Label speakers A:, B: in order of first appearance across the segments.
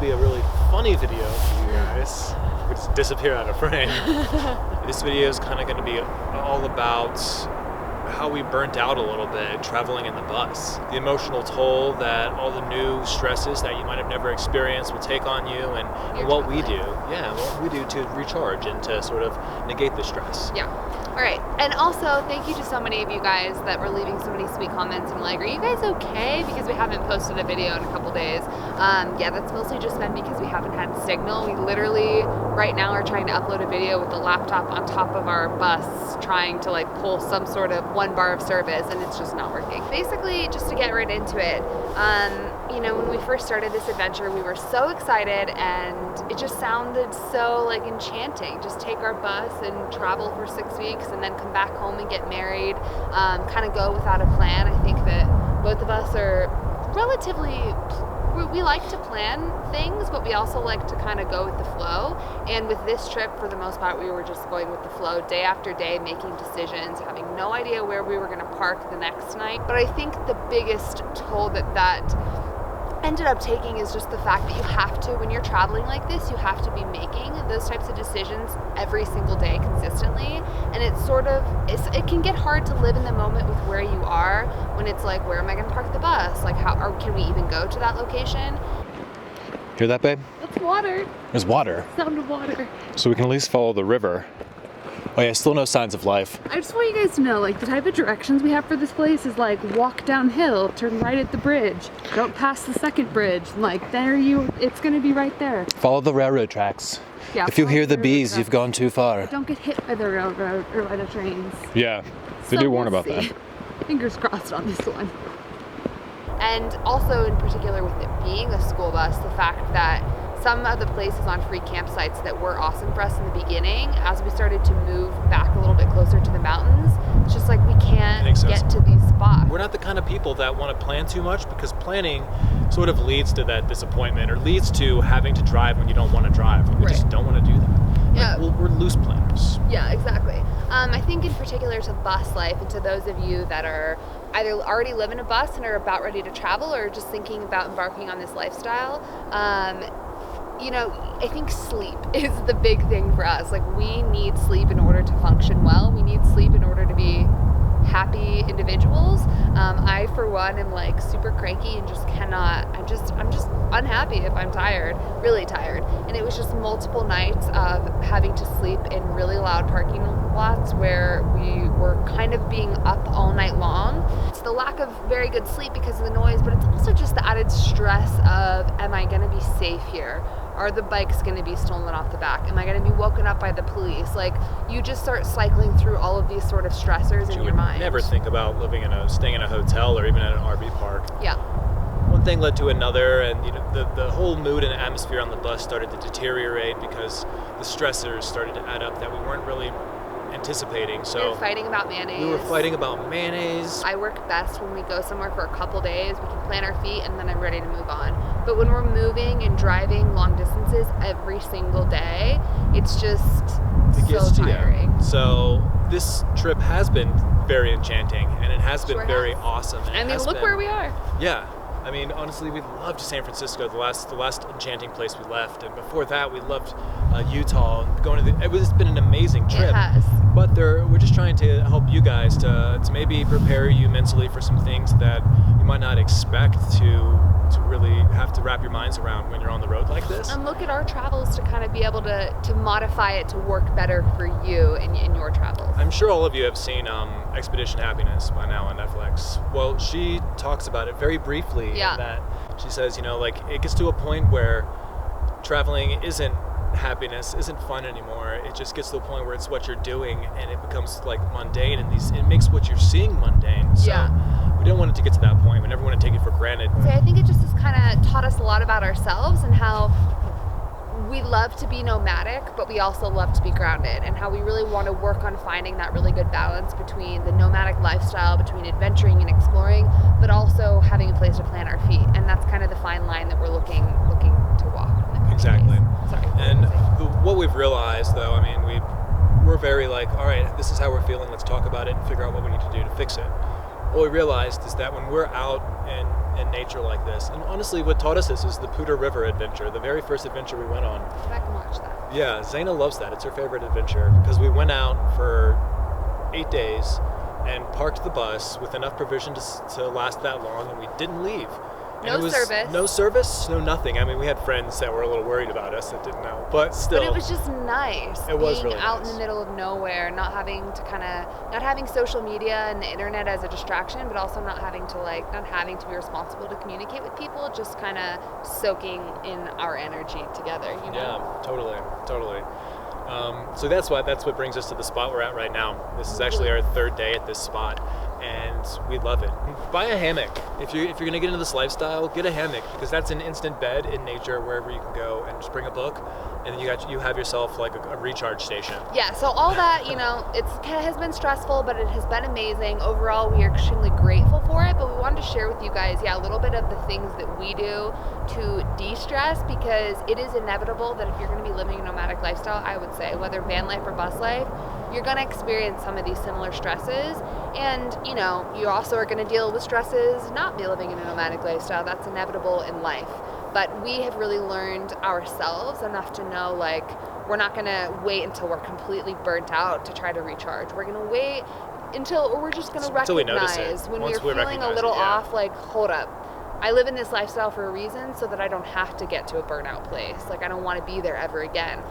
A: be a really funny video for you guys. We just disappear out of frame. This video is kind of going to be all about how we burnt out a little bit traveling in the bus. The emotional toll that all the new stresses that you might have never experienced will take on you, and what we do. Yeah, what we do to recharge and to sort of negate the stress.
B: Yeah. All right. And also, thank you to so many of you guys that were leaving so many sweet comments and like, are you guys okay? Because we haven't posted a video in a couple days. Yeah, that's mostly just been because we haven't had signal. We literally right now are trying to upload a video with the laptop on top of our bus, trying to like pull some sort of 1 bar of service, and it's just not working. Basically, just to get right into it, you know, when we first started this adventure, we were so excited and it just sounded so like enchanting. Just take our bus and travel for 6 weeks and then come back home and get married, kind of go without a plan. I think that both of us are relatively, we like to plan things, but we also like to kind of go with the flow. And with this trip, for the most part, we were just going with the flow day after day, making decisions, having no idea where we were going to park the next night. But I think the biggest toll that ended up taking is just the fact that you have to, when you're traveling like this, you have to be making those types of decisions every single day consistently. And it's sort of, it can get hard to live in the moment with where you are when it's like, where am I going to park the bus? Like, how, or can we even go to that location?
A: Hear that, babe?
B: That's water.
A: There's water.
B: Sound of water.
A: So we can at least follow the river. Oh yeah, still no signs of life.
B: I just want you guys to know, like, the type of directions we have for this place is like, walk downhill, turn right at the bridge, don't pass the second bridge, like, it's gonna be right there.
A: Follow the railroad tracks.
B: Yeah,
A: if you hear the bees,
B: tracks.
A: You've gone too far.
B: Don't get hit by the railroad or by the trains.
A: Yeah, they do warn about that.
B: Fingers crossed on this one. And also, in particular, with it being a school bus, the fact that some of the places on free campsites that were awesome for us in the beginning, as we started to move back a little bit closer to the mountains, it's just like we can't get to these spots.
A: We're not the kind of people that want to plan too much, because planning sort of leads to that disappointment, or leads to having to drive when you don't want to drive. We just don't want to do that.
B: Yeah.
A: Like, we're loose planners.
B: Yeah, exactly. I think in particular to bus life, and to those of you that are either already live in a bus and are about ready to travel, or just thinking about embarking on this lifestyle, you know, I think sleep is the big thing for us. Like, we need sleep in order to function well. We need sleep in order to be happy individuals. I, for one, am like super cranky and just cannot, I'm just unhappy if I'm tired, really tired. And it was just multiple nights of having to sleep in really loud parking lots where we were kind of being up all night long. It's the lack of very good sleep because of the noise, but it's also just the added stress of, am I gonna be safe here? Are the bikes going to be stolen off the back? Am I going to be woken up by the police? Like, you just start cycling through all of these sort of stressors in your mind.
A: Never think about staying in a hotel or even at an RV park.
B: Yeah.
A: One thing led to another, and you know, the whole mood and atmosphere on the bus started to deteriorate because the stressors started to add up that we weren't really anticipating. So
B: we were fighting about mayonnaise. I work best when we go somewhere for a couple days. We can plant our feet and then I'm ready to move on. But when we're moving and driving long distances every single day, it's just so tiring.
A: So this trip has been very enchanting, and it has been very awesome.
B: I mean, look where we are.
A: Yeah. I mean, honestly, we loved San Francisco, the last enchanting place we left, and before that, we loved Utah. It's been an amazing trip.
B: It has.
A: But we're just trying to help you guys to maybe prepare you mentally for some things that you might not expect to really have to wrap your minds around when you're on the road like this.
B: And look at our travels to kind of be able to modify it to work better for you in your travels.
A: I'm sure all of you have seen Expedition Happiness by now on Netflix. Well, she talks about it very briefly.
B: Yeah.
A: That she says, you know, like, it gets to a point where traveling isn't happiness, isn't fun anymore. It just gets to a point where it's what you're doing, and it becomes like mundane, and it makes what you're seeing mundane. So we don't want it to get to that point. We never want to take it for granted.
B: So I think it just has kind of taught us a lot about ourselves and how we love to be nomadic, but we also love to be grounded, and how we really want to work on finding that really good balance between the nomadic lifestyle, between adventuring and exploring, but also having a place to plant our feet. And that's kind of the fine line that we're looking to walk.
A: Exactly.
B: Sorry.
A: And what we've realized, though, I mean, we're very like, all right, this is how we're feeling. Let's talk about it and figure out what we need to do to fix it. what we realized is that when we're out in nature like this, and honestly what taught us this is the Poudre River adventure, the very first adventure we went on.
B: Go back and watch that.
A: Yeah, Zaynah loves that. It's her favorite adventure because we went out for 8 days and parked the bus with enough provision to last that long, and we didn't leave. And
B: No service.
A: No service, no nothing. I mean, we had friends that were a little worried about us that didn't know, but still.
B: But it was just nice.
A: It was
B: being
A: really
B: out
A: nice.
B: in the middle of nowhere, not having social media and the internet as a distraction, but also not having to be responsible to communicate with people, just kind of soaking in our energy together, you know?
A: Yeah, totally. So that's what brings us to the spot we're at right now. This is actually our third day at this spot, and we love it. Buy a hammock. If you're gonna get into this lifestyle, get a hammock, because that's an instant bed in nature wherever you can go and just bring a book, and then you have yourself like a recharge station.
B: Yeah, so all that, it has been stressful, but it has been amazing. Overall, we are extremely grateful for it, but we wanted to share with you guys, a little bit of the things that we do to de-stress, because it is inevitable that if you're going to be living a nomadic lifestyle, I would say, whether van life or bus life, you're going to experience some of these similar stresses. And, you also are going to deal with stresses not be living in a nomadic lifestyle. That's inevitable in life. But we have really learned ourselves enough to know, we're not going to wait until we're completely burnt out to try to recharge. We're going to wait or we're just going to recognize when we're feeling a little off, hold up. I live in this lifestyle for a reason so that I don't have to get to a burnout place. I don't want to be there ever again.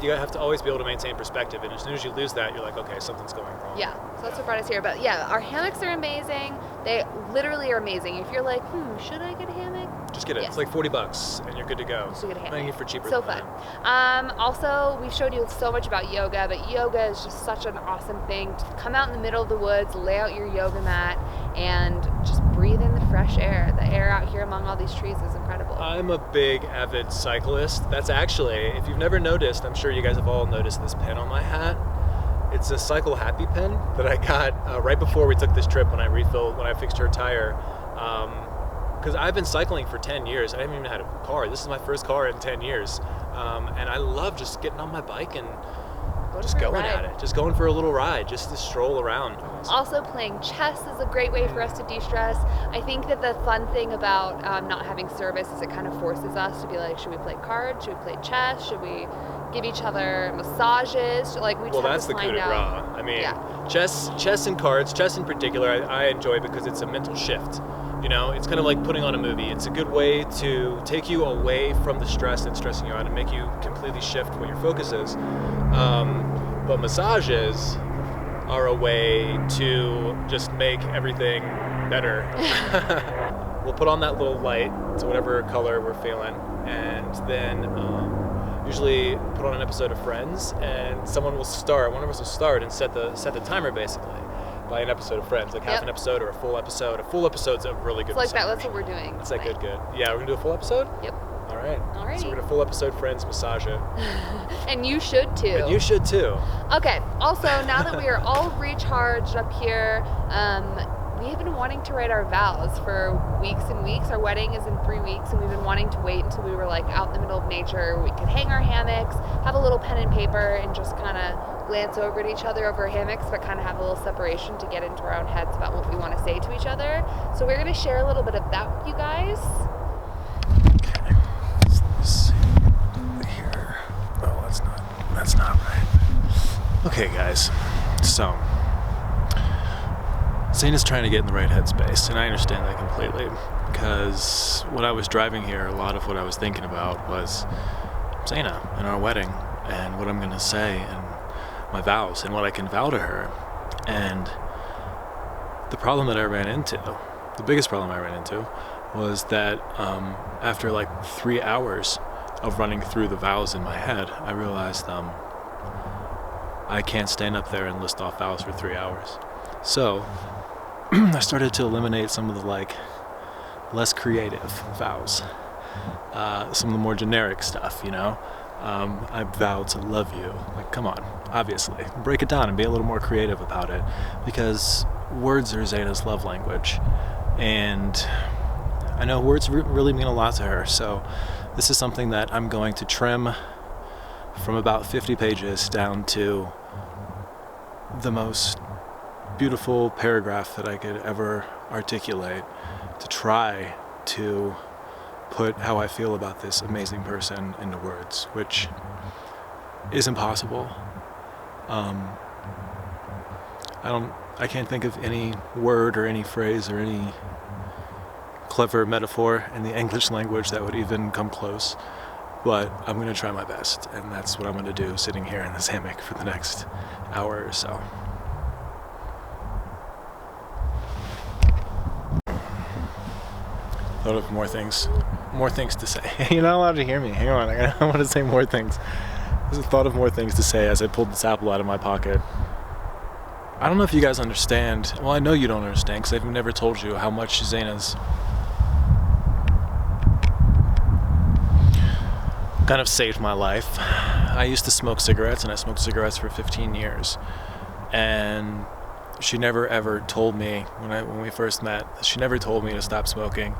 A: You have to always be able to maintain perspective, and as soon as you lose that, you're like, okay, something's going wrong.
B: Yeah, so that's what brought us here. But yeah, our hammocks are amazing. They literally are amazing. If you're like, should I get a hammock?
A: Just get it. It's like $40 and you're good to go.
B: Just get a hammock.
A: Buying it for cheaper.
B: So
A: than
B: fun.
A: that.
B: Also, we showed you so much about yoga, but yoga is just such an awesome thing. To come out in the middle of the woods, lay out your yoga mat, and just breathe in the fresh air. The air out here among all these trees is incredible.
A: I'm a big avid cyclist. That's actually, if you've never noticed, I'm sure you guys have all noticed this pin on my hat. It's a Cycle Happy pin that I got right before we took this trip when I fixed her tire. Because I've been cycling for 10 years. I haven't even had a car. This is my first car in 10 years. And I love just getting on my bike and just going at it. Just going for a little ride, just to stroll around.
B: Also, playing chess is a great way for us to de-stress. I think that the fun thing about not having service is it kind of forces us to be like, should we play cards? Should we play chess? Should we give each other massages?
A: That's the coup de grace. I mean, chess and cards, chess in particular, I enjoy because it's a mental shift. It's kind of like putting on a movie. It's a good way to take you away from the stress that's stressing you out and make you completely shift what your focus is. But massages are a way to just make everything better. We'll put on that little light to whatever color we're feeling, and then usually put on an episode of Friends, and one of us will start and set the timer basically by an episode of Friends, half an episode or a full episode. A full episode's a really good massage.
B: That's what we're doing.
A: It's good. Yeah, we're gonna do a full episode?
B: Yep.
A: All right.
B: Alrighty.
A: So we're gonna full episode Friends massage it.
B: And you should too.
A: And you should too.
B: Okay. Also, now that we are all recharged up here, we have been wanting to write our vows for weeks and weeks. Our wedding is in 3 weeks, and we've been wanting to wait until we were out in the middle of nature where we could hang our hammocks, have a little pen and paper, and just kind of glance over at each other over our hammocks, but kind of have a little separation to get into our own heads about what we want to say to each other. So we're going to share a little bit of that with you guys.
A: Okay. Let's see. Here. Oh, that's not right. Okay, guys. So, Zaynah's trying to get in the right headspace, and I understand that completely, because when I was driving here, a lot of what I was thinking about was Zaynah and our wedding, and what I'm going to say, and my vows, and what I can vow to her. And the problem that I ran into, the biggest problem I ran into, was that after 3 hours of running through the vows in my head, I realized I can't stand up there and list off vows for 3 hours. So I started to eliminate some of the less creative vows, some of the more generic stuff, I vow to love you. Come on, obviously. Break it down and be a little more creative about it, because words are Zaynah's love language. And I know words really mean a lot to her, so this is something that I'm going to trim from about 50 pages down to the most beautiful paragraph that I could ever articulate to try to put how I feel about this amazing person into words, which is impossible. I can't think of any word or any phrase or any clever metaphor in the English language that would even come close, but I'm going to try my best, and that's what I'm going to do sitting here in this hammock for the next hour or so. Thought of more things to say. You're not allowed to hear me. Hang on, I want to say more things. There's a thought of more things to say as I pulled this apple out of my pocket. I don't know if you guys understand. Well, I know you don't understand because I've never told you how much Zaynah's kind of saved my life. I used to smoke cigarettes, and I smoked cigarettes for 15 years. And she never ever told me, when we first met, she never told me to stop smoking.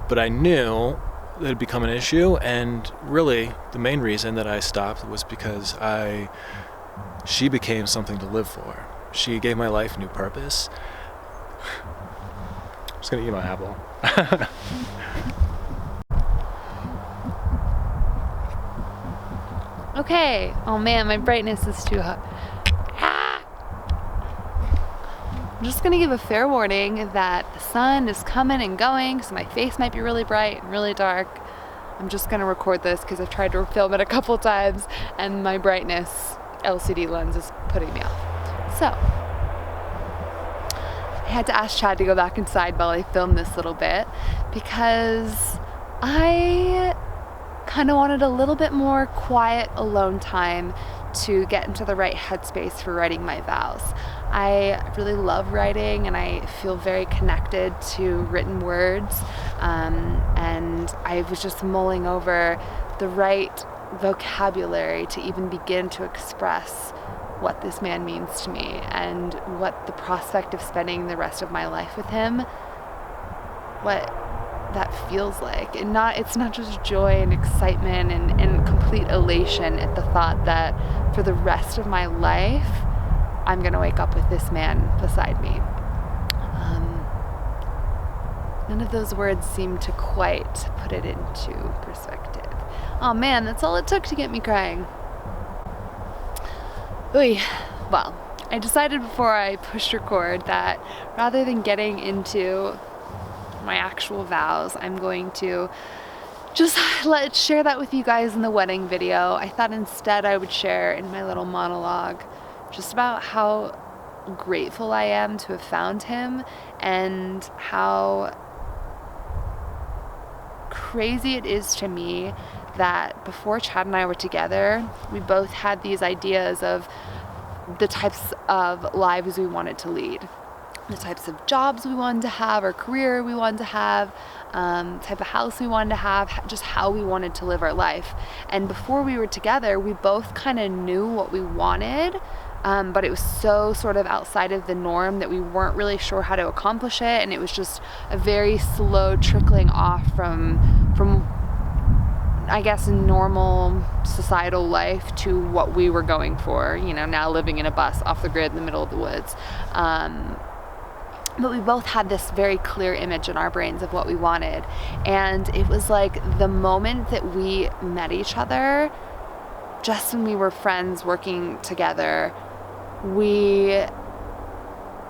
A: But I knew that it'd become an issue, and really the main reason that I stopped was because she became something to live for. She gave my life new purpose. I'm just gonna eat my apple.
B: Okay. Oh man, my brightness is too hot. I'm just gonna give a fair warning that the sun is coming and going, so my face might be really bright and really dark. I'm just gonna record this because I've tried to film it a couple times and my brightness LCD lens is putting me off. So, I had to ask Chad to go back inside while I filmed this little bit because I kind of wanted a little bit more quiet alone time to get into the right headspace for writing my vows. I really love writing and I feel very connected to written words, and I was just mulling over the right vocabulary to even begin to express what this man means to me and what the prospect of spending the rest of my life with him, what that feels like. And it's not just joy and excitement and complete elation at the thought that for the rest of my life I'm gonna wake up with this man beside me. None of those words seem to quite put it into perspective. Oh man, that's all it took to get me crying. Oy. Well, I decided before I pushed record that rather than getting into my actual vows, I'm going to just share that with you guys in the wedding video. I thought instead I would share in my little monologue just about how grateful I am to have found him and how crazy it is to me that before Chad and I were together, we both had these ideas of the types of lives we wanted to lead, the types of jobs we wanted to have, or career we wanted to have, type of house we wanted to have, just how we wanted to live our life. And before we were together, we both kind of knew what we wanted, but it was so sort of outside of the norm that we weren't really sure how to accomplish it, and it was just a very slow trickling off from I guess normal societal life to what we were going for, now living in a bus off the grid in the middle of the woods. But we both had this very clear image in our brains of what we wanted. And it was like the moment that we met each other, just when we were friends working together, we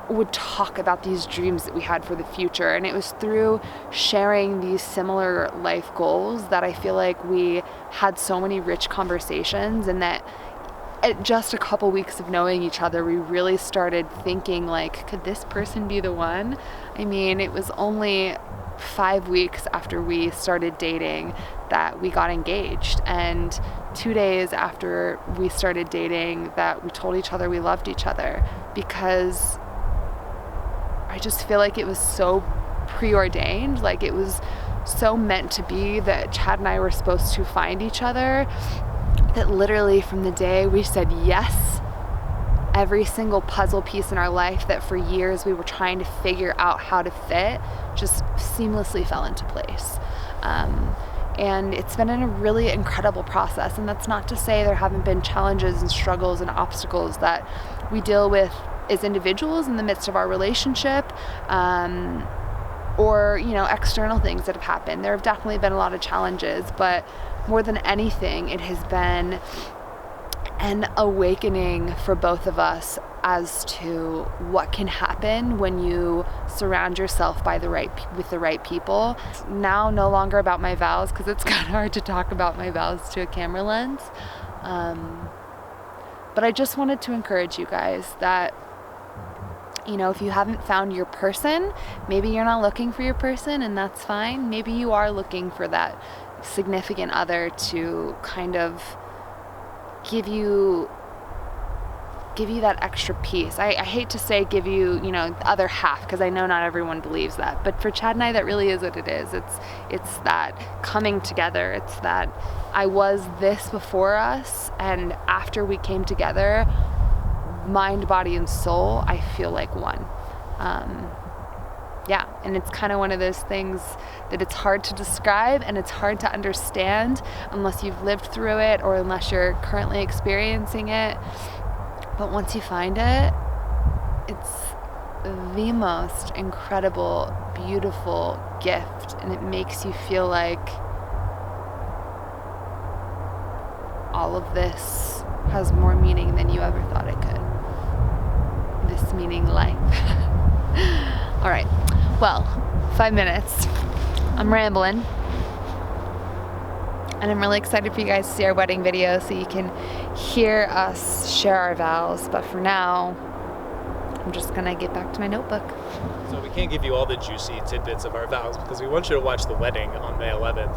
B: would talk about these dreams that we had for the future. And it was through sharing these similar life goals that I feel like we had so many rich conversations, and that at just a couple weeks of knowing each other, we really started thinking like, could this person be the one? I mean, it was only 5 weeks after we started dating that we got engaged, and 2 days after we started dating that we told each other we loved each other, because I just feel like it was so preordained, like it was so meant to be that Chad and I were supposed to find each other, that literally from the day we said yes, every single puzzle piece in our life that for years we were trying to figure out how to fit just seamlessly fell into place. And it's been a really incredible process, and that's not to say there haven't been challenges and struggles and obstacles that we deal with as individuals in the midst of our relationship, or, you know, external things that have happened. There have definitely been a lot of challenges, but more than anything, it has been an awakening for both of us as to what can happen when you surround yourself with the right people. Now, no longer about my vows, because it's kind of hard to talk about my vows to a camera lens. But I just wanted to encourage you guys that, you know, if you haven't found your person, maybe you're not looking for your person, and that's fine. Maybe you are looking for that significant other to kind of give you that extra piece. I hate to say give you, you know, the other half, because I know not everyone believes that, but for Chad and I, that really is what it is. It's that coming together. It's that I was this before us, and after we came together, mind, body, and soul, I feel like one. Yeah, and it's kind of one of those things that it's hard to describe and it's hard to understand unless you've lived through it or unless you're currently experiencing it. But once you find it, it's the most incredible, beautiful gift, and it makes you feel like all of this has more meaning than you ever thought it could. This meaning life. All right, well, 5 minutes. I'm rambling. And I'm really excited for you guys to see our wedding video so you can hear us share our vows. But for now, I'm just gonna get back to my notebook.
A: So we can't give you all the juicy tidbits of our vows because we want you to watch the wedding on May 11th.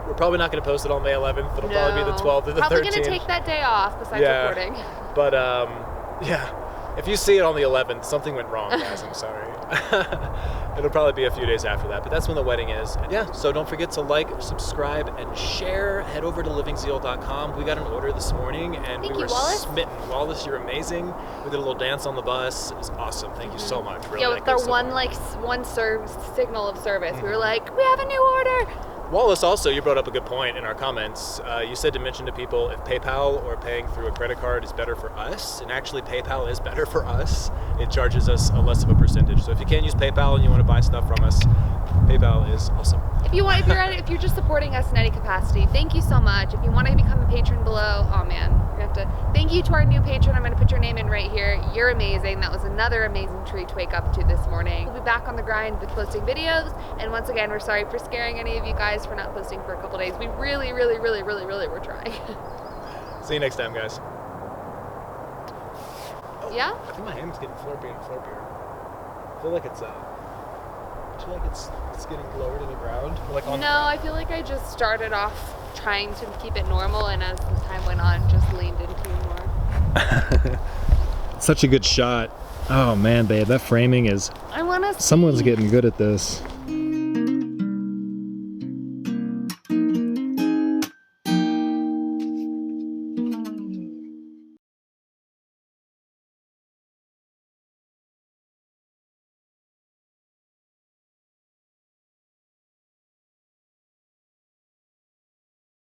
A: We're probably not going to post it on May 11th. It'll probably be the 12th or the 13th.
B: Probably going to take that day off besides recording.
A: But yeah, if you see it on the 11th, something went wrong, guys. I'm sorry. It'll probably be a few days after that, but that's when the wedding is. And yeah, so don't forget to like, subscribe, and share. Head over to livingZEAL.com. We got an order this morning, and we were smitten. Wallace, you're amazing. We did a little dance on the bus. It was awesome. Thank you so much. Really,
B: yeah, with our one signal of service, we were like, we have a new order.
A: Wallace, also, you brought up a good point in our comments. You said to mention to people if PayPal or paying through a credit card is better for us, and actually PayPal is better for us. It charges us a less of a percentage. So if you can't use PayPal and you want to buy stuff from us, PayPal is awesome.
B: If you're just supporting us in any capacity, thank you so much. If you want to become a patron below, oh man, we have to. Thank you to our new patron. I'm going to put your name in right here. You're amazing. That was another amazing treat to wake up to this morning. We'll be back on the grind with posting videos. And once again, we're sorry for scaring any of you guys for not posting for a couple days. We really were trying.
A: See you next time, guys. Oh,
B: yeah?
A: I think my hand's getting flirpier and flirpier. I feel like it's getting lower to the ground. Like on
B: I feel like I just started off trying to keep it normal, and as the time went on, just leaned into more.
A: Such a good shot. Oh man, babe, that framing is.
B: I want to.
A: Someone's getting good at this.